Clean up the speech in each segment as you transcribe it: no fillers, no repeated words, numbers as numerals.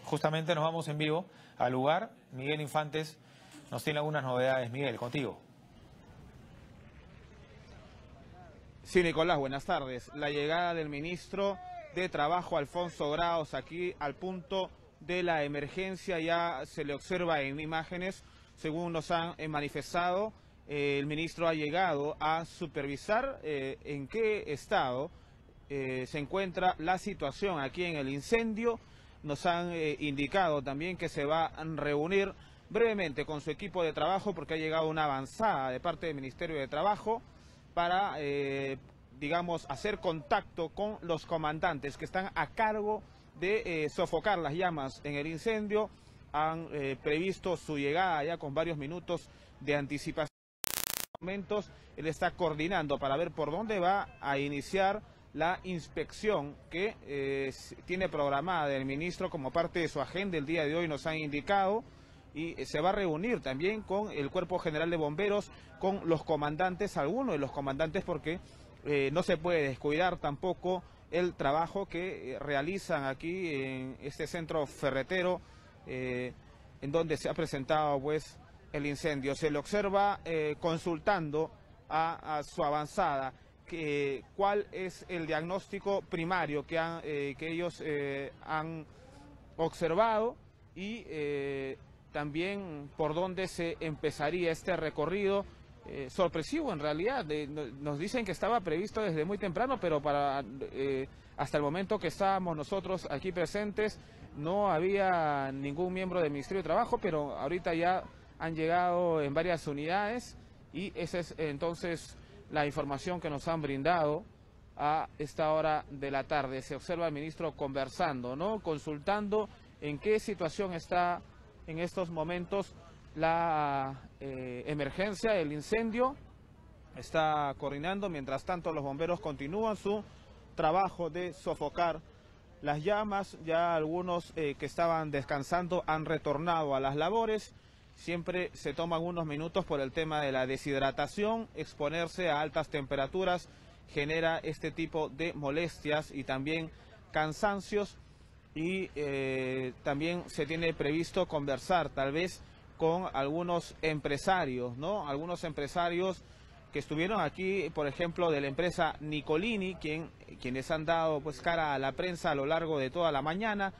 Justamente nos vamos en vivo al lugar. Miguel Infantes nos tiene algunas novedades. Miguel, contigo. Sí, Nicolás, buenas tardes. La llegada del ministro de Trabajo, Alfonso Grados, aquí al punto de la emergencia, ya se le observa en imágenes, según nos han manifestado. El ministro ha llegado a supervisar en qué estado se encuentra la situación aquí en el incendio. Nos han indicado también que se va a reunir brevemente con su equipo de trabajo porque ha llegado una avanzada de parte del Ministerio de Trabajo para, digamos, hacer contacto con los comandantes que están a cargo de sofocar las llamas en el incendio. Han previsto su llegada ya con varios minutos de anticipación. Momentos él está coordinando para ver por dónde va a iniciar la inspección que tiene programada el ministro como parte de su agenda el día de hoy, nos han indicado, y se va a reunir también con el Cuerpo General de Bomberos, con los comandantes, algunos de los comandantes, porque no se puede descuidar tampoco el trabajo que realizan aquí en este centro ferretero, en donde se ha presentado pues el incendio. Se le observa consultando a su avanzada cuál es el diagnóstico primario que ellos han observado y también por dónde se empezaría este recorrido sorpresivo en realidad. Nos dicen que estaba previsto desde muy temprano, pero hasta el momento que estábamos nosotros aquí presentes no había ningún miembro del Ministerio de Trabajo, pero ahorita ya han llegado en varias unidades y esa es entonces la información que nos han brindado a esta hora de la tarde. Se observa al ministro conversando, ¿no? Consultando en qué situación está en estos momentos la emergencia, el incendio. Está coordinando, mientras tanto los bomberos continúan su trabajo de sofocar las llamas. Ya algunos que estaban descansando han retornado a las labores. Siempre se toman unos minutos por el tema de la deshidratación. Exponerse a altas temperaturas genera este tipo de molestias y también cansancios. Y también se tiene previsto conversar tal vez con algunos empresarios, ¿no? Algunos empresarios que estuvieron aquí, por ejemplo, de la empresa Nicolini, quienes han dado pues cara a la prensa a lo largo de toda la mañana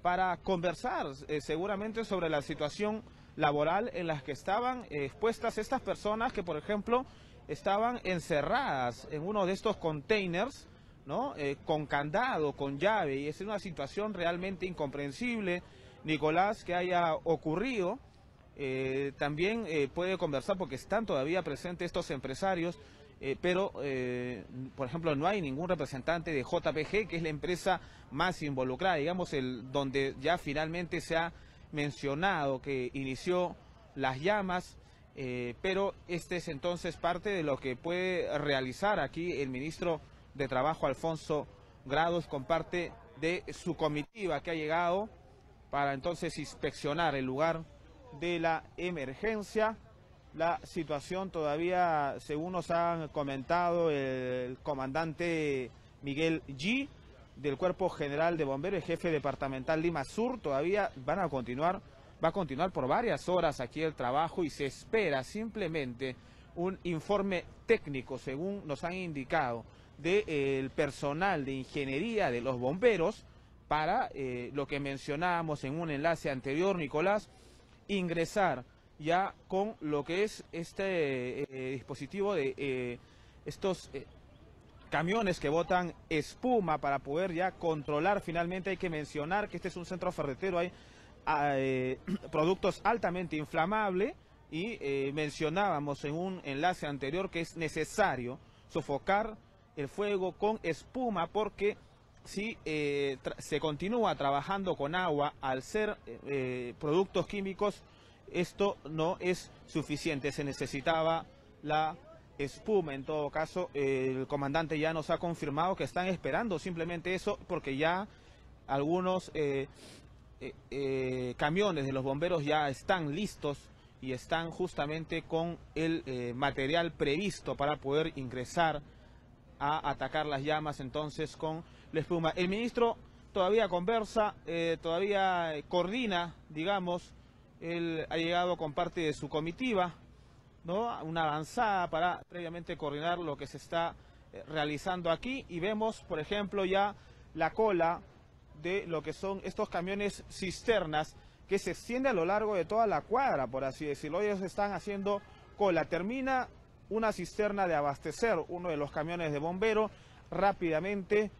para conversar seguramente sobre la situación laboral en las que estaban expuestas estas personas que, por ejemplo, estaban encerradas en uno de estos containers, ¿no? Con candado, con llave, y es una situación realmente incomprensible, Nicolás, que haya ocurrido. También puede conversar porque están todavía presentes estos empresarios, pero, por ejemplo, no hay ningún representante de JPG, que es la empresa más involucrada, digamos, donde ya finalmente se ha mencionado que inició las llamas, pero este es entonces parte de lo que puede realizar aquí el ministro de Trabajo, Alfonso Grados, con parte de su comitiva que ha llegado para entonces inspeccionar el lugar de la emergencia. La situación todavía, según nos han comentado el comandante Miguel G del Cuerpo General de Bomberos, el jefe departamental Lima Sur, todavía va a continuar por varias horas aquí el trabajo y se espera simplemente un informe técnico, según nos han indicado, del personal de ingeniería de los bomberos para lo que mencionábamos en un enlace anterior, Nicolás, ingresar ya con lo que es este dispositivo de estos camiones que botan espuma para poder ya controlar. Finalmente hay que mencionar que este es un centro ferretero, hay productos altamente inflamables y mencionábamos en un enlace anterior que es necesario sofocar el fuego con espuma porque si se continúa trabajando con agua, al ser productos químicos, esto no es suficiente, se necesitaba la espuma. En todo caso, el comandante ya nos ha confirmado que están esperando simplemente eso, porque ya algunos camiones de los bomberos ya están listos y están justamente con el material previsto para poder ingresar a atacar las llamas entonces con la espuma. El ministro todavía conversa, todavía coordina, digamos. Él ha llegado con parte de su comitiva, ¿no? Una avanzada para previamente coordinar lo que se está realizando aquí. Y vemos, por ejemplo, ya la cola de lo que son estos camiones cisternas que se extiende a lo largo de toda la cuadra, por así decirlo. Ellos están haciendo cola. Termina una cisterna de abastecer uno de los camiones de bombero. Rápidamente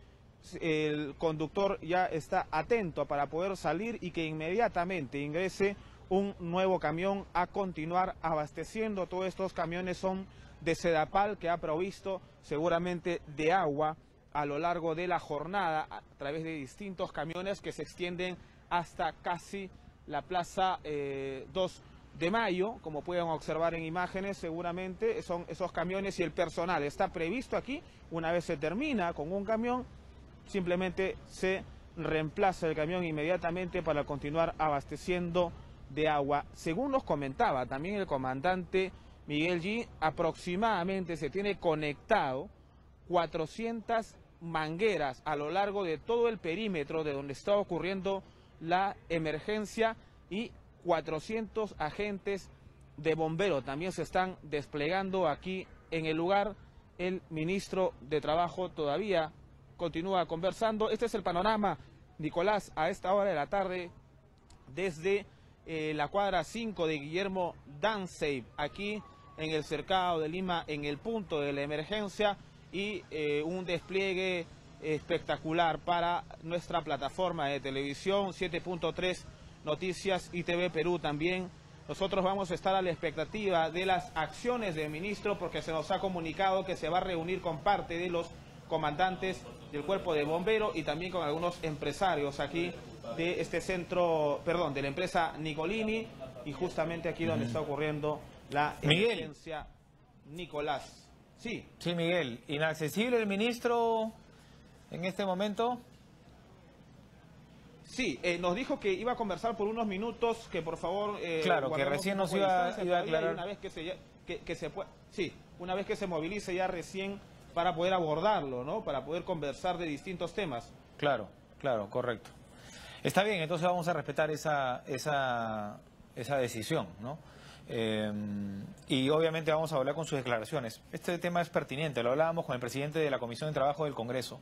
el conductor ya está atento para poder salir y que inmediatamente ingrese un nuevo camión a continuar abasteciendo. Todos estos camiones son de Sedapal, que ha provisto seguramente de agua a lo largo de la jornada a través de distintos camiones que se extienden hasta casi la plaza 2 de Mayo, como pueden observar en imágenes. Seguramente son esos camiones y el personal está previsto aquí. Una vez se termina con un camión, simplemente se reemplaza el camión inmediatamente para continuar abasteciendo de agua. Según nos comentaba también el comandante Miguel G, aproximadamente se tiene conectado 400 mangueras a lo largo de todo el perímetro de donde está ocurriendo la emergencia y 400 agentes de bomberos también se están desplegando aquí en el lugar. El ministro de Trabajo todavía continúa conversando. Este es el panorama, Nicolás, a esta hora de la tarde desde la cuadra 5 de Guillermo Dansey, aquí en el cercado de Lima, en el punto de la emergencia, y un despliegue espectacular para nuestra plataforma de televisión 7.3 Noticias y TV Perú también. Nosotros vamos a estar a la expectativa de las acciones del ministro, porque se nos ha comunicado que se va a reunir con parte de los comandantes del cuerpo de bomberos y también con algunos empresarios aquí de este centro, perdón, de la empresa Nicolini, y justamente aquí donde está ocurriendo la emergencia. Nicolás. Sí. Sí, Miguel. ¿Inaccesible el ministro en este momento? Sí, nos dijo que iba a conversar por unos minutos, que por favor... claro, que recién nos iba a aclarar. Una vez una vez que se movilice ya recién para poder abordarlo, ¿no? Para poder conversar de distintos temas. Claro, claro, correcto. Está bien, entonces vamos a respetar esa decisión, ¿no? Y obviamente vamos a hablar con sus declaraciones. Este tema es pertinente, lo hablábamos con el presidente de la Comisión de Trabajo del Congreso.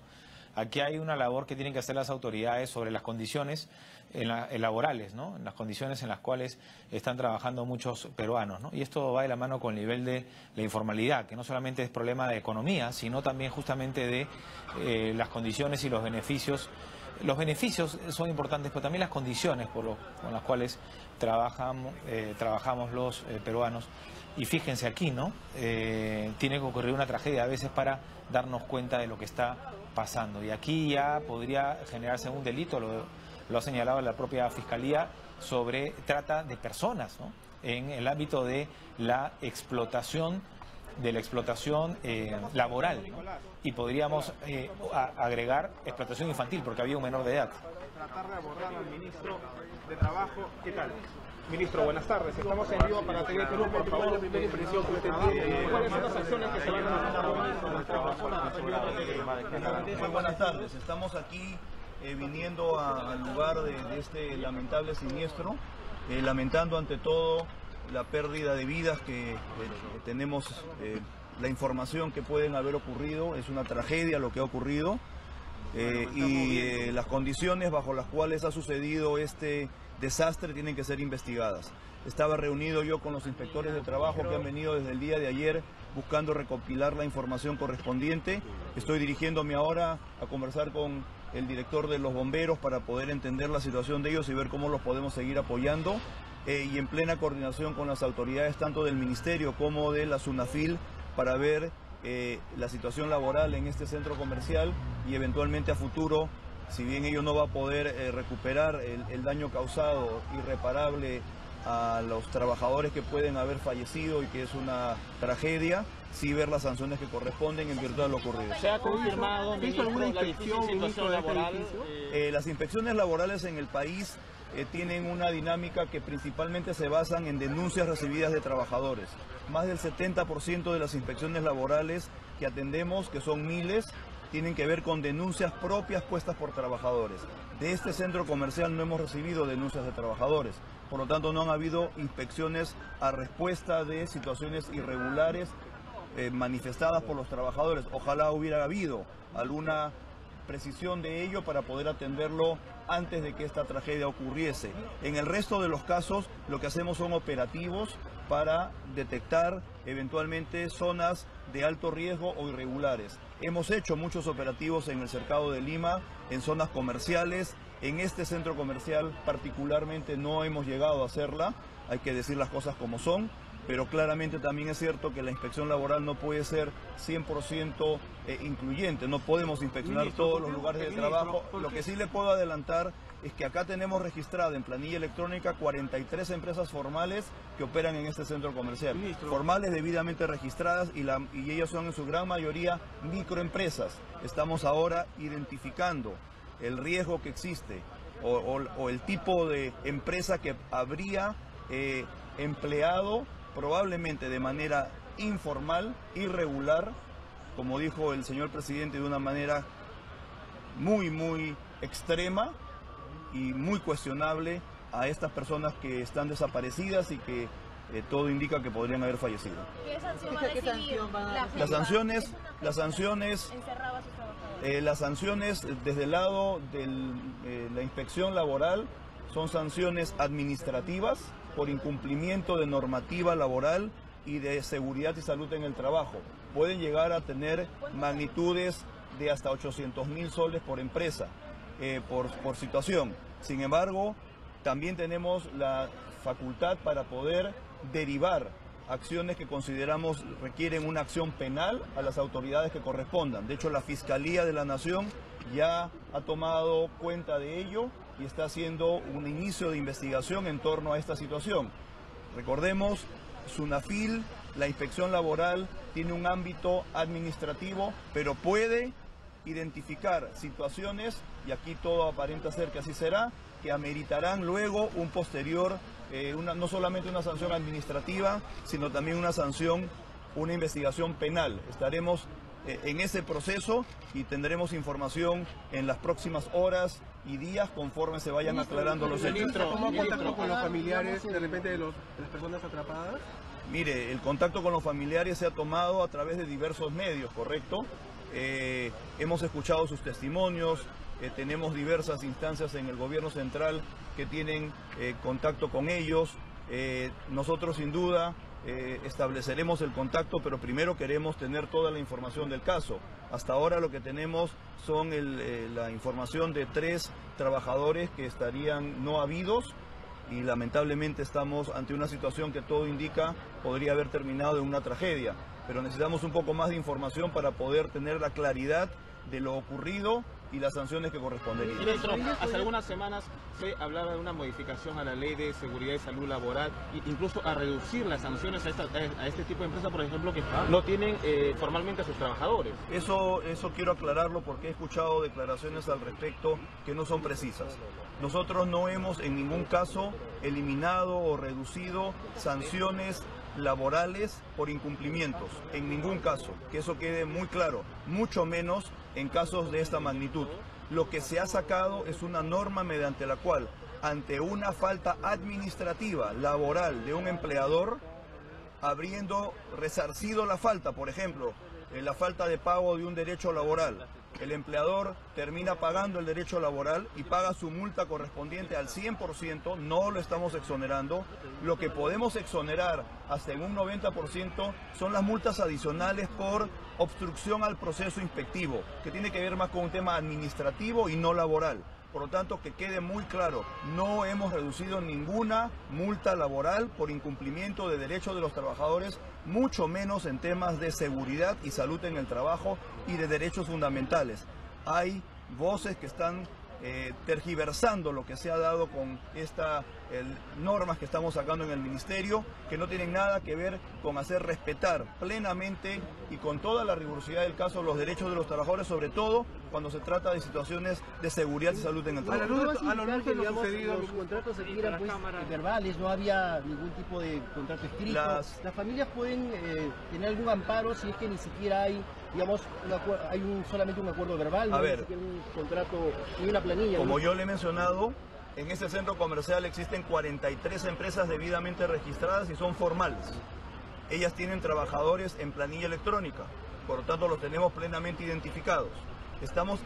Aquí hay una labor que tienen que hacer las autoridades sobre las condiciones laborales, ¿no? En las condiciones en las cuales están trabajando muchos peruanos, ¿no? Y esto va de la mano con el nivel de la informalidad, que no solamente es problema de economía, sino también justamente de las condiciones y los beneficios. Los beneficios son importantes, pero también las condiciones con las cuales trabajamos los peruanos. Y fíjense aquí, ¿no? Tiene que ocurrir una tragedia a veces para darnos cuenta de lo que está pasando. Y aquí ya podría generarse un delito, lo ha señalado la propia Fiscalía, sobre trata de personas, ¿no? En el ámbito de la explotación laboral, ¿no? Y podríamos agregar explotación infantil, porque había un menor de edad. Tratar de abordar al ministro de Trabajo. ¿Qué tal? Ministro, buenas tardes. Estamos en vivo para TV Perú. Por favor, la primera impresión que usted tiene. ¿Cuáles son las acciones que se van a hacer? Muy buenas tardes. Estamos aquí viniendo al lugar de este lamentable siniestro, lamentando ante todo la pérdida de vidas que tenemos, la información que pueden haber ocurrido. Es una tragedia lo que ha ocurrido, y las condiciones bajo las cuales ha sucedido este desastre tienen que ser investigadas. Estaba reunido yo con los inspectores de trabajo que han venido desde el día de ayer buscando recopilar la información correspondiente. Estoy dirigiéndome ahora a conversar con el director de los bomberos para poder entender la situación de ellos y ver cómo los podemos seguir apoyando, y en plena coordinación con las autoridades tanto del Ministerio como de la SUNAFIL para ver la situación laboral en este centro comercial, y eventualmente a futuro, si bien ello no va a poder recuperar el daño causado irreparable a los trabajadores que pueden haber fallecido y que es una tragedia, sí ver las sanciones que corresponden en virtud de lo ocurrido. ¿Se ha confirmado, ministro, la difícil situación laboral? Las inspecciones laborales en el país tienen una dinámica que principalmente se basan en denuncias recibidas de trabajadores. Más del 70% de las inspecciones laborales que atendemos, que son miles, tienen que ver con denuncias propias puestas por trabajadores. De este centro comercial no hemos recibido denuncias de trabajadores, por lo tanto no han habido inspecciones a respuesta de situaciones irregulares manifestadas por los trabajadores. Ojalá hubiera habido alguna precisión de ello para poder atenderlo antes de que esta tragedia ocurriese. En el resto de los casos lo que hacemos son operativos para detectar eventualmente zonas de alto riesgo o irregulares. Hemos hecho muchos operativos en el Cercado de Lima, en zonas comerciales. En este centro comercial particularmente no hemos llegado a hacerla, hay que decir las cosas como son, pero claramente también es cierto que la inspección laboral no puede ser 100% incluyente, no podemos inspeccionar todos los lugares de trabajo. Lo que sí le puedo adelantar es que acá tenemos registrada en planilla electrónica 43 empresas formales que operan en este centro comercial. Formales debidamente registradas y ellas son en su gran mayoría microempresas. Estamos ahora identificando el riesgo que existe o el tipo de empresa que habría empleado probablemente de manera informal, irregular, como dijo el señor presidente, de una manera muy extrema y muy cuestionable a estas personas que están desaparecidas y que todo indica que podrían haber fallecido. ¿Qué sanción van a recibir? Las sanciones desde el lado de la inspección laboral son sanciones administrativas por incumplimiento de normativa laboral y de seguridad y salud en el trabajo. Pueden llegar a tener magnitudes de hasta 800.000 soles por empresa, por situación. Sin embargo, también tenemos la facultad para poder derivar acciones que consideramos requieren una acción penal a las autoridades que correspondan. De hecho, la Fiscalía de la Nación ya ha tomado cuenta de ello y está haciendo un inicio de investigación en torno a esta situación. Recordemos, SUNAFIL, la inspección laboral, tiene un ámbito administrativo, pero puede identificar situaciones, y aquí todo aparenta ser que así será, que ameritarán luego un posterior, no solamente una sanción administrativa, sino también una investigación penal. Estaremos en ese proceso y tendremos información en las próximas horas y días conforme se vayan aclarando los hechos. ¿Cómo contacto con los familiares de repente de las personas atrapadas? Mire, el contacto con los familiares se ha tomado a través de diversos medios, ¿correcto? Hemos escuchado sus testimonios, tenemos diversas instancias en el gobierno central que tienen contacto con ellos. Nosotros sin duda estableceremos el contacto, pero primero queremos tener toda la información del caso. Hasta ahora lo que tenemos son la información de 3 trabajadores que estarían no habidos y lamentablemente estamos ante una situación que todo indica podría haber terminado en una tragedia. Pero necesitamos un poco más de información para poder tener la claridad de lo ocurrido y las sanciones que corresponderían. Ministro, hace algunas semanas se hablaba de una modificación a la ley de seguridad y salud laboral e incluso a reducir las sanciones a este tipo de empresas, por ejemplo, que no tienen formalmente a sus trabajadores. Eso quiero aclararlo porque he escuchado declaraciones al respecto que no son precisas. Nosotros no hemos en ningún caso eliminado o reducido sanciones laborales por incumplimientos, en ningún caso, que eso quede muy claro, mucho menos en casos de esta magnitud. Lo que se ha sacado es una norma mediante la cual, ante una falta administrativa, laboral de un empleador, habiendo resarcido la falta, por ejemplo, la falta de pago de un derecho laboral, el empleador termina pagando el derecho laboral y paga su multa correspondiente al 100%, no lo estamos exonerando. Lo que podemos exonerar hasta en un 90% son las multas adicionales por obstrucción al proceso inspectivo, que tiene que ver más con un tema administrativo y no laboral. Por lo tanto, que quede muy claro, no hemos reducido ninguna multa laboral por incumplimiento de derechos de los trabajadores, mucho menos en temas de seguridad y salud en el trabajo y de derechos fundamentales. Hay voces que están tergiversando lo que se ha dado con estas normas que estamos sacando en el Ministerio, que no tienen nada que ver con hacer respetar plenamente y con toda la rigurosidad del caso los derechos de los trabajadores, sobre todo cuando se trata de situaciones de seguridad y salud en el trabajo. A lo largo de lo sucedido, los contratos se eran verbales, no había ningún tipo de contrato escrito. Las familias pueden tener algún amparo si es que ni siquiera hay digamos, solamente un acuerdo verbal, no hay siquiera un contrato ni una planilla. Como yo le he mencionado, en ese centro comercial existen 43 empresas debidamente registradas y son formales. Ellas tienen trabajadores en planilla electrónica, por lo tanto los tenemos plenamente identificados. Estamos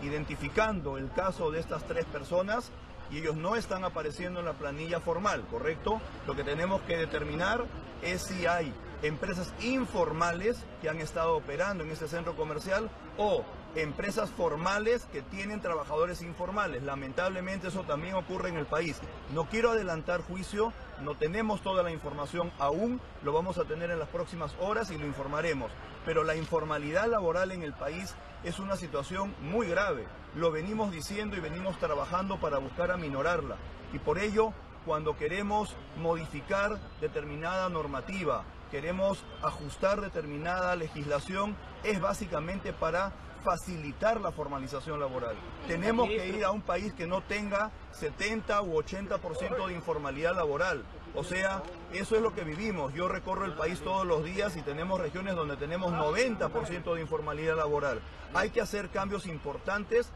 identificando el caso de estas 3 personas y ellos no están apareciendo en la planilla formal, ¿correcto? Lo que tenemos que determinar es si hay empresas informales que han estado operando en ese centro comercial o empresas formales que tienen trabajadores informales. Lamentablemente eso también ocurre en el país. No quiero adelantar juicio, no tenemos toda la información aún, lo vamos a tener en las próximas horas y lo informaremos. Pero la informalidad laboral en el país es una situación muy grave. Lo venimos diciendo y venimos trabajando para buscar aminorarla. Y por ello, cuando queremos modificar determinada normativa, queremos ajustar determinada legislación, es básicamente para facilitar la formalización laboral. Tenemos que ir a un país que no tenga 70 u 80% de informalidad laboral. O sea, eso es lo que vivimos. Yo recorro el país todos los días y tenemos regiones donde tenemos 90% de informalidad laboral. Hay que hacer cambios importantes,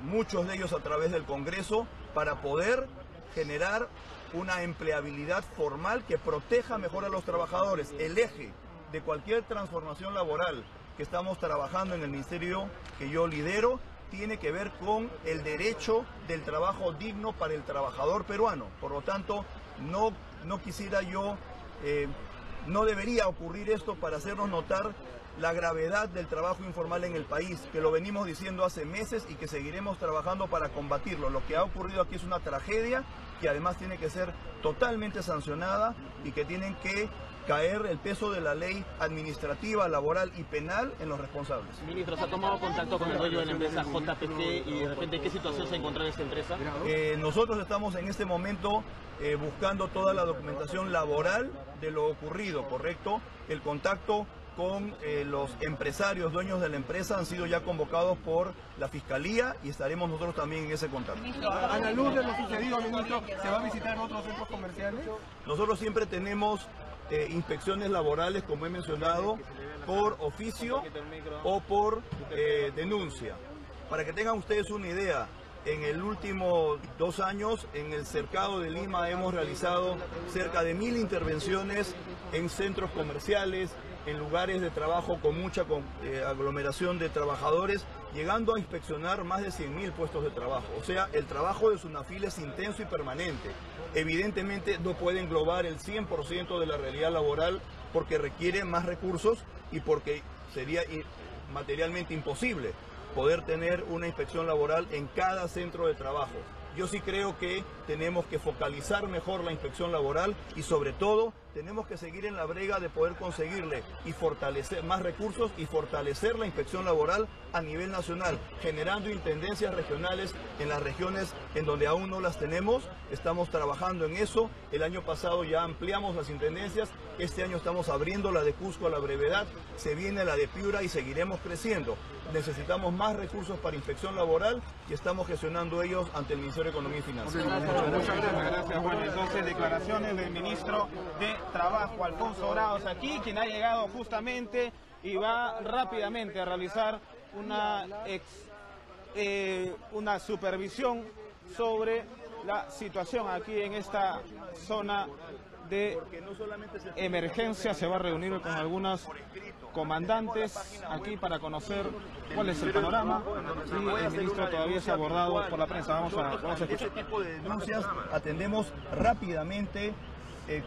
muchos de ellos a través del Congreso, para poder generar una empleabilidad formal que proteja mejor a los trabajadores. El eje de cualquier transformación laboral que estamos trabajando en el ministerio que yo lidero tiene que ver con el derecho del trabajo digno para el trabajador peruano. Por lo tanto, no quisiera yo, no debería ocurrir esto para hacernos notar la gravedad del trabajo informal en el país, que lo venimos diciendo hace meses y que seguiremos trabajando para combatirlo. Lo que ha ocurrido aquí es una tragedia que además tiene que ser totalmente sancionada y que tienen que caer el peso de la ley administrativa, laboral y penal en los responsables. Ministro, ¿se ha tomado contacto con el dueño de la empresa JPG y de repente qué situación se encuentra en esta empresa? Nosotros estamos en este momento buscando toda la documentación laboral de lo ocurrido, ¿correcto? El contacto con los empresarios, dueños de la empresa, han sido ya convocados por la Fiscalía y estaremos nosotros también en ese contacto. A la luz de lo sucedido, ministro, ¿se va a visitar otros centros comerciales? Nosotros siempre tenemos inspecciones laborales, como he mencionado, por oficio o por denuncia. Para que tengan ustedes una idea, en el último 2 años, en el cercado de Lima, hemos realizado cerca de 1000 intervenciones en centros comerciales, en lugares de trabajo con mucha aglomeración de trabajadores, llegando a inspeccionar más de 100.000 puestos de trabajo. O sea, el trabajo de SUNAFIL es intenso y permanente. Evidentemente no puede englobar el 100% de la realidad laboral porque requiere más recursos y porque sería materialmente imposible poder tener una inspección laboral en cada centro de trabajo. Yo sí creo que tenemos que focalizar mejor la inspección laboral y sobre todo tenemos que seguir en la brega de poder conseguirle y fortalecer más recursos y fortalecer la inspección laboral a nivel nacional, generando intendencias regionales en las regiones en donde aún no las tenemos. Estamos trabajando en eso. El año pasado ya ampliamos las intendencias. Este año estamos abriendo la de Cusco a la brevedad. Se viene la de Piura y seguiremos creciendo. Necesitamos más recursos para inspección laboral y estamos gestionando ellos ante el Ministerio de Economía y Finanzas. Muchas gracias, Juan. Entonces, declaraciones del ministro de Trabajo, Alfonso Graos, aquí, quien ha llegado justamente y va rápidamente a realizar una supervisión sobre la situación aquí en esta zona de emergencia. Se va a reunir con algunos comandantes aquí para conocer cuál es el panorama y el ministro todavía se ha abordado por la prensa. Vamos a escuchar. Ese tipo de denuncias atendemos rápidamente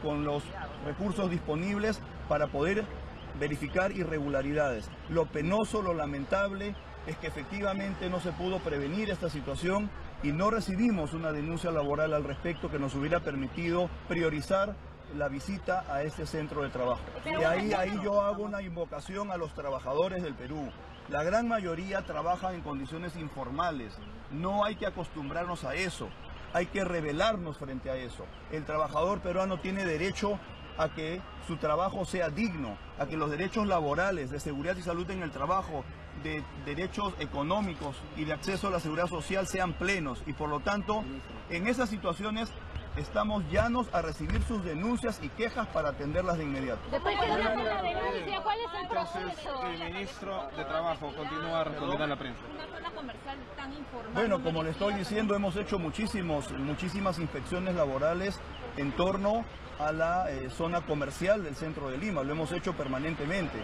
con los recursos disponibles para poder verificar irregularidades. Lo penoso, lo lamentable es que efectivamente no se pudo prevenir esta situación y no recibimos una denuncia laboral al respecto que nos hubiera permitido priorizar la visita a este centro de trabajo. Y ahí yo hago una invocación a los trabajadores del Perú. La gran mayoría trabajan en condiciones informales. No hay que acostumbrarnos a eso. Hay que rebelarnos frente a eso. El trabajador peruano tiene derecho a que su trabajo sea digno, a que los derechos laborales, de seguridad y salud en el trabajo, de derechos económicos y de acceso a la seguridad social sean plenos. Y por lo tanto, en esas situaciones estamos llanos a recibir sus denuncias y quejas para atenderlas de inmediato. Después de una sola denuncia, ¿cuál es el Entonces, proceso? el ministro de Trabajo continúa respondiendo a la prensa. Una zona comercial tan informal. Bueno, como le estoy diciendo, hemos hecho muchísimas inspecciones laborales en torno a la zona comercial del centro de Lima. Lo hemos hecho permanentemente.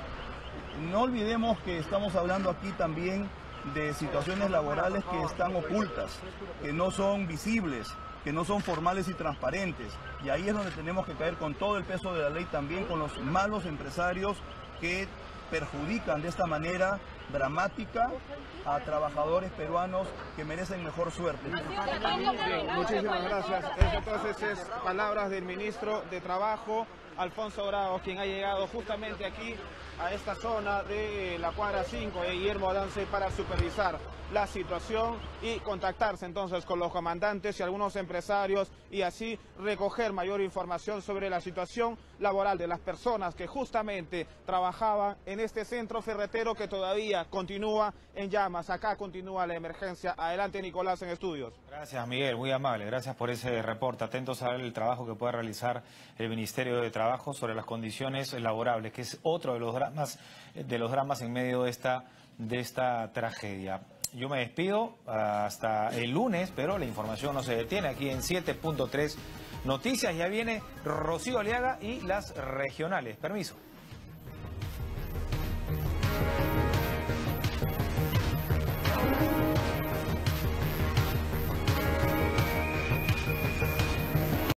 No olvidemos que estamos hablando aquí también de situaciones laborales que están ocultas, que no son visibles, que no son formales y transparentes. Y ahí es donde tenemos que caer con todo el peso de la ley, también con los malos empresarios que perjudican de esta manera dramática a trabajadores peruanos que merecen mejor suerte. Bien, muchísimas gracias. Entonces es palabras del ministro de Trabajo, Alfonso Grau, quien ha llegado justamente aquí a esta zona de la cuadra 5 de Guillermo Adance para supervisar la situación y contactarse entonces con los comandantes y algunos empresarios y así recoger mayor información sobre la situación laboral de las personas que justamente trabajaban en este centro ferretero que todavía continúa en llamas. Acá continúa la emergencia. Adelante, Nicolás, en estudios. Gracias, Miguel, muy amable. Gracias por ese reporte. Atentos a ver el trabajo que puede realizar el Ministerio de Trabajo sobre las condiciones laborables, que es otro de los dramas en medio de esta tragedia. Yo me despido hasta el lunes, pero la información no se detiene aquí en 7.3 Noticias. Ya viene Rocío Aliaga y las regionales. Permiso.